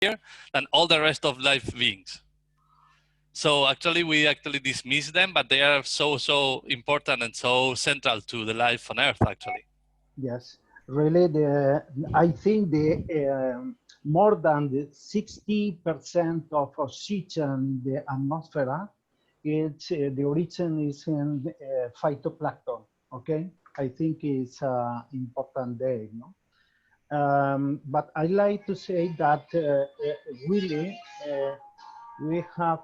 than all the rest of life beings. So actually, we actually dismiss them, but they are so important and so central to the life on Earth, actually. Yes, really, I think the more than the 60% of oxygen in the atmosphere, it's the origin is in phytoplankton. Okay, I think it's important there. No? But I like to say that really we have.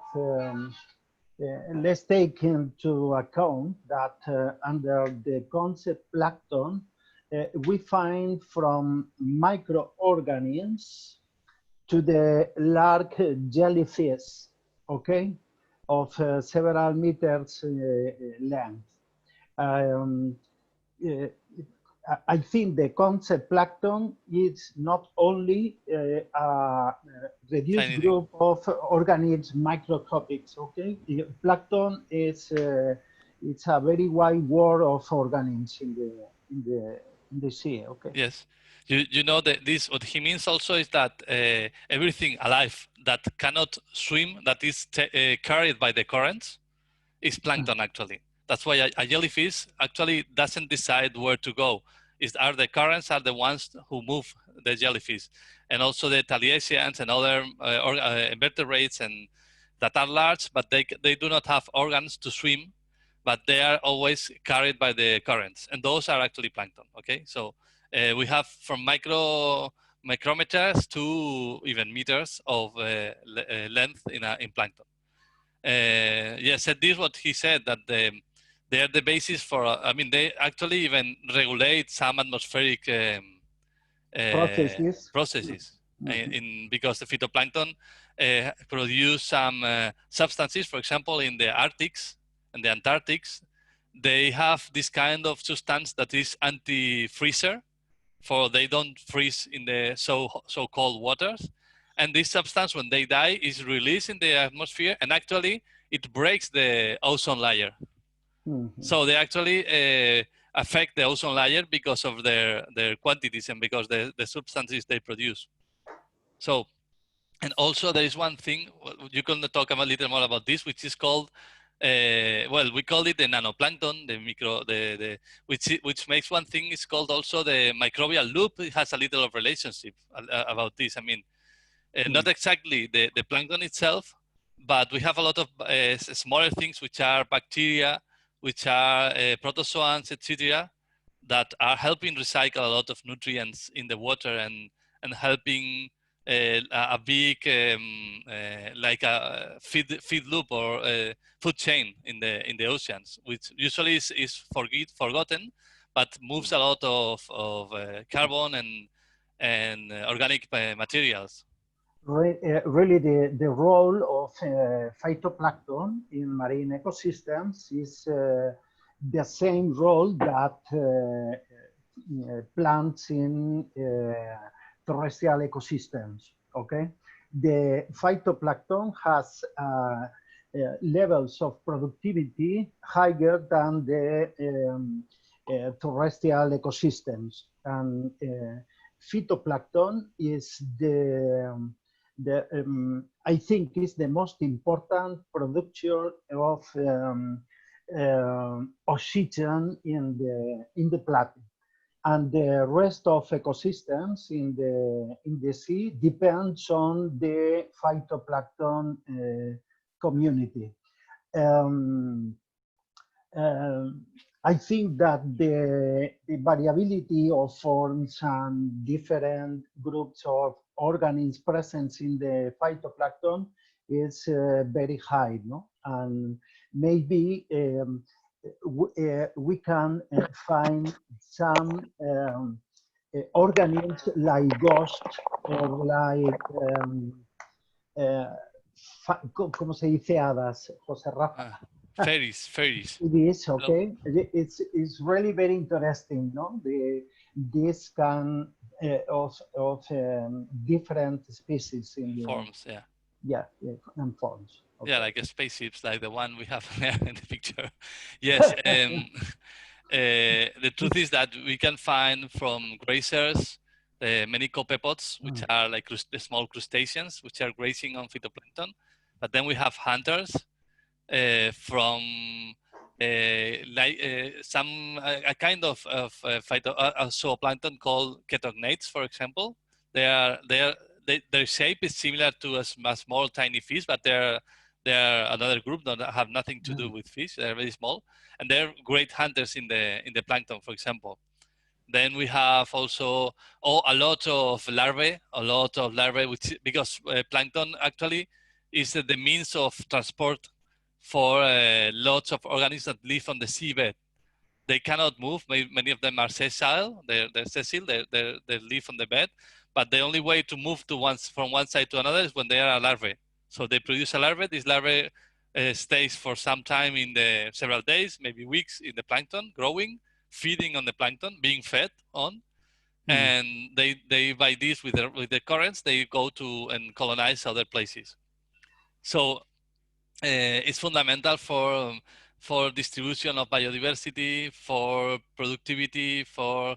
Let's take into account that under the concept plankton, we find from microorganisms to the large jellyfish, okay, of several meters length. Um, uh, I think the concept plankton is not only a reduced Tiny thing. group of organisms, microscopics. Okay, plankton is it's a very wide world of organisms in the sea. Okay. Yes, you know that this what he means also is that everything alive that cannot swim, that is carried by the currents, is plankton actually. That's why a jellyfish actually doesn't decide where to go. Are the currents are the ones who move the jellyfish, and also the thaliaceans and other invertebrates and that are large, but they do not have organs to swim, but they are always carried by the currents, and those are actually plankton. Okay, so we have from micrometers to even meters of length in plankton. Yes, and this is what he said, that they are the basis for, I mean, they actually even regulate some atmospheric processes because the phytoplankton produce some substances, for example, in the Arctics and the Antarctics, they have this kind of substance that is anti-freezer, for they don't freeze in the so cold waters. And this substance, when they die, is released in the atmosphere, and actually it breaks the ozone layer. So they actually affect the ozone layer because of their quantities and because the substances they produce. So, and also there is one thing, you can talk a little more about this, which is called, well, we call it the nanoplankton, which makes one thing is called also the microbial loop. It has a little of relationship about this. I mean, not exactly the plankton itself, but we have a lot of smaller things which are bacteria, which are protozoans, etc., that are helping recycle a lot of nutrients in the water and helping a big like a feed loop or food chain in the oceans, which usually is forgotten, but moves a lot of carbon and organic materials. Really, the role of phytoplankton in marine ecosystems is the same role that plants in terrestrial ecosystems. Okay, the phytoplankton has levels of productivity higher than the terrestrial ecosystems, and phytoplankton is I think is the most important producer of oxygen in the planet, and the rest of ecosystems in the sea depends on the phytoplankton community. I think that the variability of forms and different groups of organisms present in the phytoplankton is very high, no? And maybe we can find some organisms like ghosts or like ¿cómo se dice hadas, José Rafa? Fairies. It is, okay. It's really very interesting, no? This kind of different species in forms, yeah. Yeah, and forms. Okay. Yeah, like spaceships, like the one we have in the picture. Yes. The truth is that we can find from grazers many copepods, which are like small crustaceans, which are grazing on phytoplankton. But then we have hunters from a kind of zooplankton called ketognates, for example. Their shape is similar to a small tiny fish, but they're another group that have nothing to do with fish. They're very small, and they're great hunters in the plankton, for example. Then we have also a lot of larvae, which because plankton actually is the means of transport for lots of organisms that live on the seabed. They cannot move. Many of them are sessile. They're sessile. They live on the bed, but the only way to move from one side to another is when they are a larvae. So they produce a larvae. This larvae stays for some time in the several days, maybe weeks, in the plankton, growing, feeding on the plankton, being fed on, and they by this with the currents they go to and colonize other places. So it's fundamental for distribution of biodiversity, for productivity, for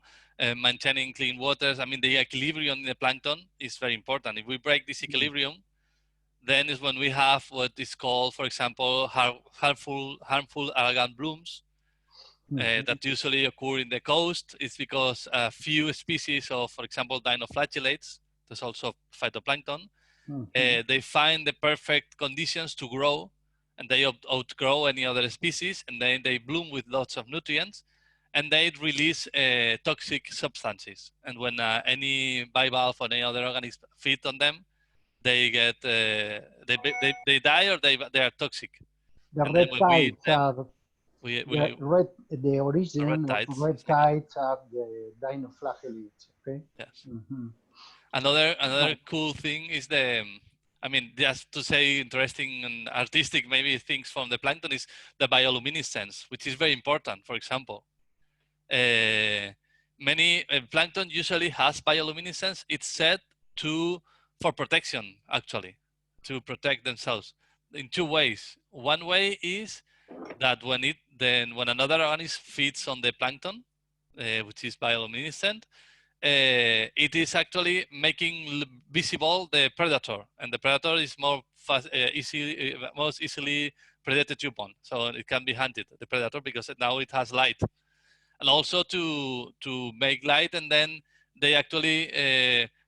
maintaining clean waters. I mean, the equilibrium in the plankton is very important. If we break this equilibrium, then is when we have what is called, for example, harmful algal blooms that usually occur in the coast. It's because a few species of, for example, dinoflagellates, there's also phytoplankton, they find the perfect conditions to grow, and they outgrow any other species, and then they bloom with lots of nutrients, and they release toxic substances. And when any bivalve or any other organism feed on them, they get they die or they are toxic. The And then red when we eat tides them, are the origin of tides, red exactly. tides are the dinoflagellates. Okay. Yes. Another cool thing is I mean, just to say interesting and artistic maybe things from the plankton is the bioluminescence, which is very important. For example, many plankton usually has bioluminescence. It's set for protection, actually, to protect themselves in two ways. One way is that when another organism feeds on the plankton, which is bioluminescent, it is actually making visible the predator, and the predator is most easily predated upon. So it can be hunted, the predator, because now it has light, and also to make light, and then they actually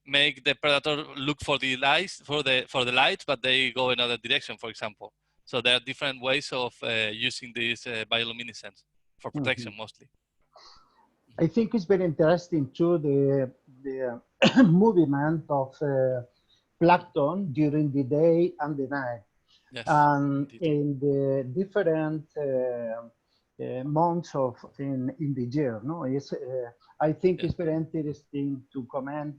make the predator look for the lights for the light, but they go another direction, for example. So there are different ways of using this bioluminescence for protection, mostly. I think it's very interesting too the movement of plankton during the day and the night, yes, and indeed. in the different months in the year. No, I think it's very interesting to comment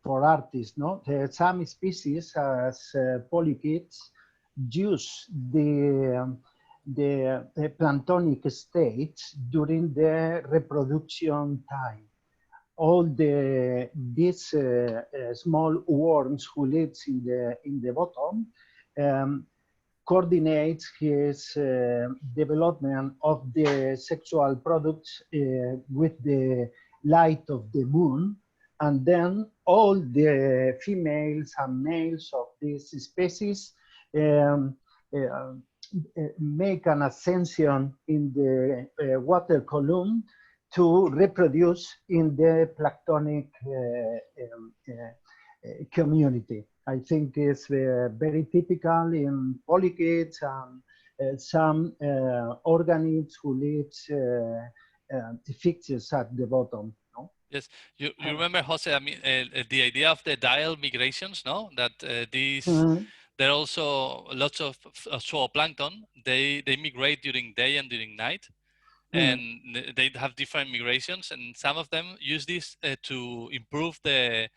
for artists. No, some species as polychaetes use the planktonic states during the reproduction time. All these small worms who lives in the bottom coordinates his development of the sexual products with the light of the moon, and then all the females and males of this species make an ascension in the water column to reproduce in the planktonic community. I think it's very typical in polychaetes and some organisms who live fixes at the bottom. No? Yes, you remember, Jose, I mean, the idea of the diel migrations, no? That there are also lots of zooplankton. They migrate during day and during night, and they have different migrations, and some of them use this to improve the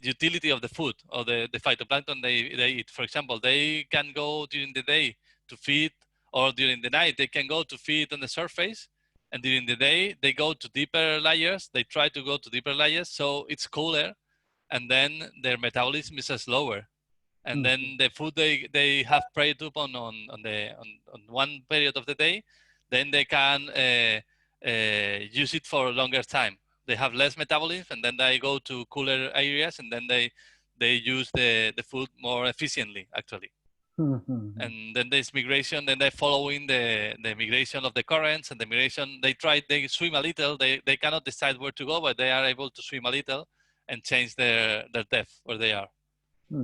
utility of the food or the phytoplankton they eat. For example, they can go during the day to feed, or during the night they can go to feed on the surface, and during the day they go to deeper layers. They try to go to deeper layers so it's cooler, and then their metabolism is slower, and then the food they have preyed upon on one period of the day, then they can use it for a longer time. They have less metabolism, and then they go to cooler areas, and then they use the food more efficiently, actually. And then there's migration, then they're following the migration of the currents, and the migration, they swim a little, they cannot decide where to go, but they are able to swim a little and change their depth where they are.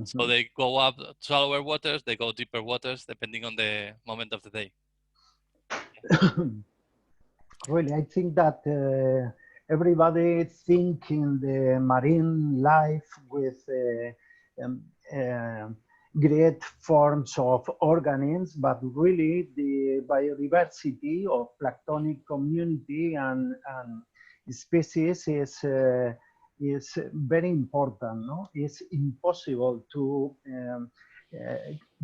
So they go up shallower waters, they go deeper waters, depending on the moment of the day. Really, I think that everybody thinking the marine life with great forms of organisms, but really the biodiversity of planktonic community and species is very important. No, it's impossible to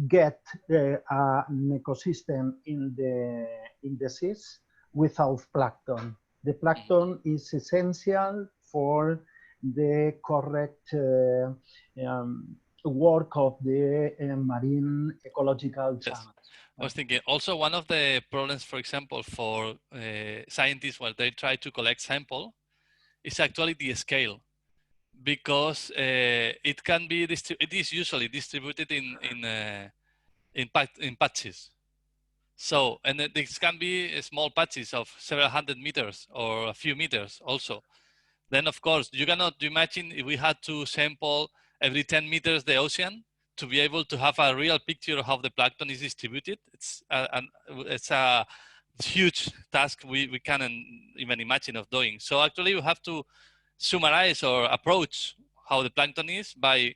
get an ecosystem in the seas without plankton. The plankton is essential for the correct work of the marine ecological channels. I was thinking also one of the problems, for example, for scientists when they try to collect sample is actually the scale, because it can be it is usually distributed in patches. So, and this can be small patches of several hundred meters or a few meters also. Then, of course, you cannot imagine if we had to sample every 10 meters the ocean to be able to have a real picture of how the plankton is distributed. It's a huge task we can't even imagine of doing. So actually, we have to summarize or approach how the plankton is by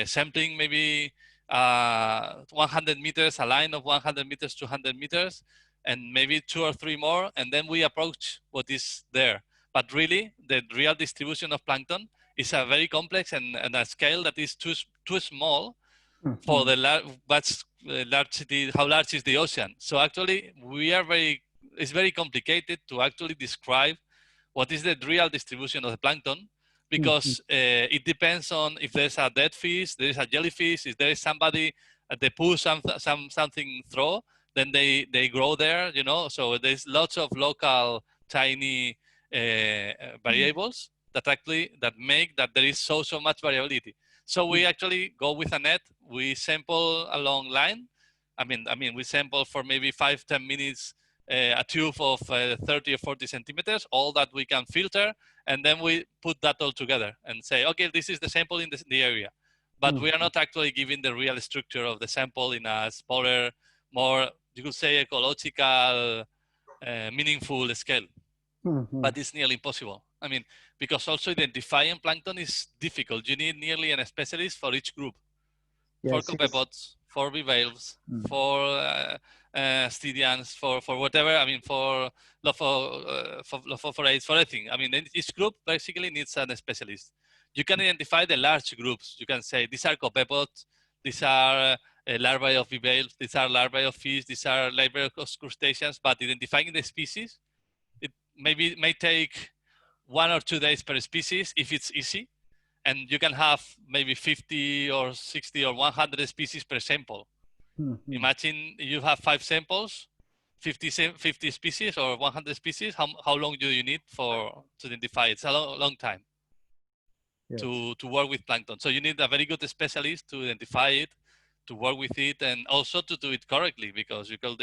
sampling maybe 100 meters, a line of 100 meters, 200 meters, and maybe 2 or 3 more, and then we approach what is there. But really, the real distribution of plankton is a very complex and a scale that is too small for the how large is the ocean. So actually, it's very complicated to actually describe what is the real distribution of the plankton, because it depends on if there's a dead fish, there is a jellyfish, if there is somebody they pull something through, then they grow there, you know. So there's lots of local tiny variables that make that there is so much variability. So we actually go with a net, we sample a long line. I mean, we sample for maybe 5-10 minutes a tube of 30 or 40 centimeters, all that we can filter, and then we put that all together and say, okay, this is the sample in the area. But we are not actually giving the real structure of the sample in a smaller, more, you could say, ecological, meaningful scale. But it's nearly impossible. I mean, because also identifying plankton is difficult. You need nearly a specialist for each group. Yes, for copepods, for bivalves, for Stygians, for whatever. I mean, for Lophophorids, for everything. I mean, each group basically needs a specialist. You can identify the large groups. You can say these are copepods, these are larvae of bivalves, these are larvae of fish, these are larvae of crustaceans. But identifying the species, it may take 1 or 2 days per species if it's easy. And you can have maybe 50 or 60 or 100 species per sample. Imagine you have 5 samples, 50 species or 100 species. How long do you need to identify? It's a long time. Yes. to work with plankton. So you need a very good specialist to identify it, to work with it, and also to do it correctly, because you can